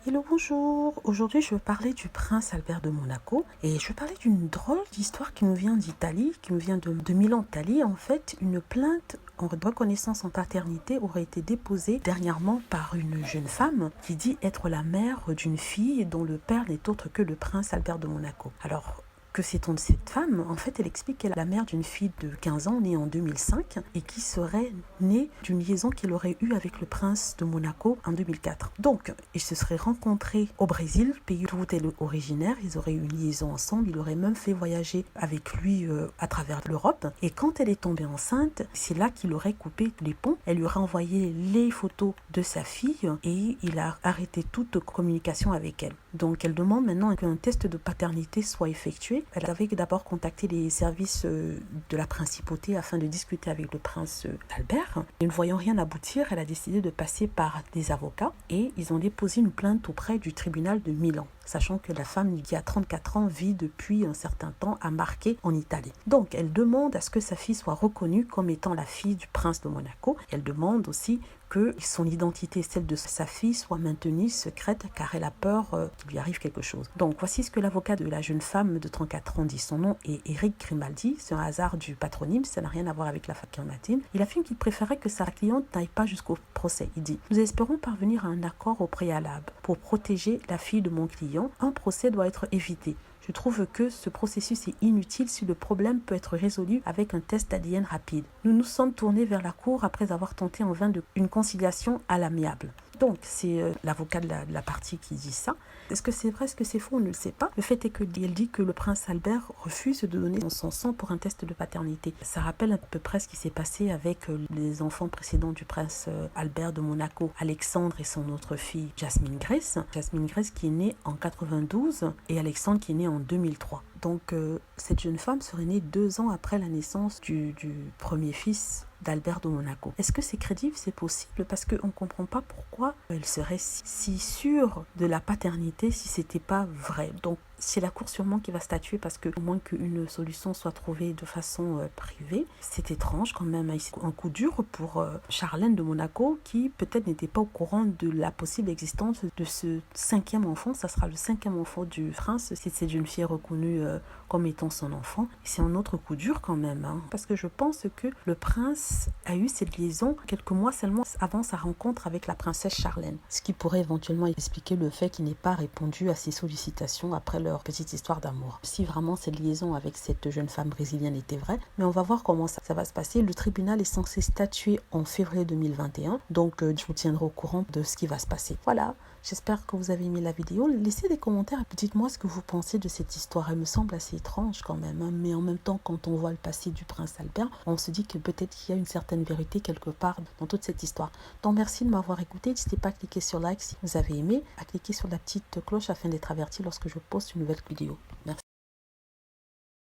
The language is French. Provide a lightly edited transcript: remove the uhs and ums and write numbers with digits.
Hello, bonjour. Aujourd'hui, je veux parler du prince Albert de Monaco et je veux parler d'une drôle d'histoire qui nous vient d'Italie, qui nous vient de Milan, Italie. En fait, une plainte en reconnaissance en paternité aurait été déposée dernièrement par une jeune femme qui dit être la mère d'une fille dont le père n'est autre que le prince Albert de Monaco. Alors, que sait-on de cette femme? En fait, elle explique qu'elle est la mère d'une fille de 15 ans née en 2005 et qui serait née d'une liaison qu'il aurait eue avec le prince de Monaco en 2004. Donc, ils se seraient rencontrés au Brésil, pays d'où elle est originaire. Ils auraient eu une liaison ensemble. Il aurait même fait voyager avec lui à travers l'Europe. Et quand elle est tombée enceinte, c'est là qu'il aurait coupé les ponts. Elle lui aurait envoyé les photos de sa fille et il a arrêté toute communication avec elle. Donc, elle demande maintenant qu'un test de paternité soit effectué. Elle avait d'abord contacté les services de la principauté afin de discuter avec le prince Albert. Et ne voyant rien aboutir, elle a décidé de passer par des avocats et ils ont déposé une plainte auprès du tribunal de Milan, sachant que la femme qui a 34 ans vit depuis un certain temps à Marche en Italie. Donc, elle demande à ce que sa fille soit reconnue comme étant la fille du prince de Monaco. Elle demande aussi que son identité et celle de sa fille soit maintenue secrète car elle a peur qu'il lui arrive quelque chose. Donc, voici ce que l'avocat de la jeune femme de 34 ans dit. Son nom est Eric Grimaldi. C'est un hasard du patronyme, ça n'a rien à voir avec la famille latine. Il affirme qu'il préférait que sa cliente n'aille pas jusqu'au procès. Il dit: nous espérons parvenir à un accord au préalable pour protéger la fille de mon client. Un procès doit être évité. Je trouve que ce processus est inutile si le problème peut être résolu avec un test d'ADN rapide. Nous nous sommes tournés vers la cour après avoir tenté en vain une conciliation à l'amiable. Donc, c'est l'avocat de la partie qui dit ça. Est-ce que c'est vrai, est-ce que c'est faux? On ne le sait pas. Le fait est qu'elle dit que le prince Albert refuse de donner son sang pour un test de paternité. Ça rappelle à peu près ce qui s'est passé avec les enfants précédents du prince Albert de Monaco, Alexandre et son autre fille Jasmine Grace. Jasmine Grace qui est née en 92 et Alexandre qui est né en 2003. Donc, cette jeune femme serait née 2 ans après la naissance du premier fils d'Albert de Monaco. Est-ce que c'est crédible? C'est possible? Parce qu'on ne comprend pas pourquoi elle serait si sûre de la paternité si c'était pas vrai. Donc, c'est la cour sûrement qui va statuer parce que, au moins qu'une solution soit trouvée de façon privée. C'est étrange quand même. Un coup dur pour Charlène de Monaco qui peut-être n'était pas au courant de la possible existence de ce 5e enfant. Ça sera le 5e enfant du prince si cette jeune fille est reconnue comme étant son enfant. C'est un autre coup dur quand même. Parce que je pense que le prince a eu cette liaison quelques mois seulement avant sa rencontre avec la princesse Charlène. Ce qui pourrait éventuellement expliquer le fait qu'il n'ait pas répondu à ses sollicitations après leur petite histoire d'amour. Si vraiment cette liaison avec cette jeune femme brésilienne était vraie, mais on va voir comment ça va se passer. Le tribunal est censé statuer en février 2021, donc je vous tiendrai au courant de ce qui va se passer. Voilà, j'espère que vous avez aimé la vidéo. Laissez des commentaires et dites-moi ce que vous pensez de cette histoire. Elle me semble assez étrange quand même, mais en même temps, quand on voit le passé du prince Albert, on se dit que peut-être qu'il y a une certaine vérité quelque part dans toute cette histoire. Donc merci de m'avoir écouté. N'hésitez pas à cliquer sur like si vous avez aimé, à cliquer sur la petite cloche afin d'être averti lorsque je poste une nouvelle vidéo. Merci.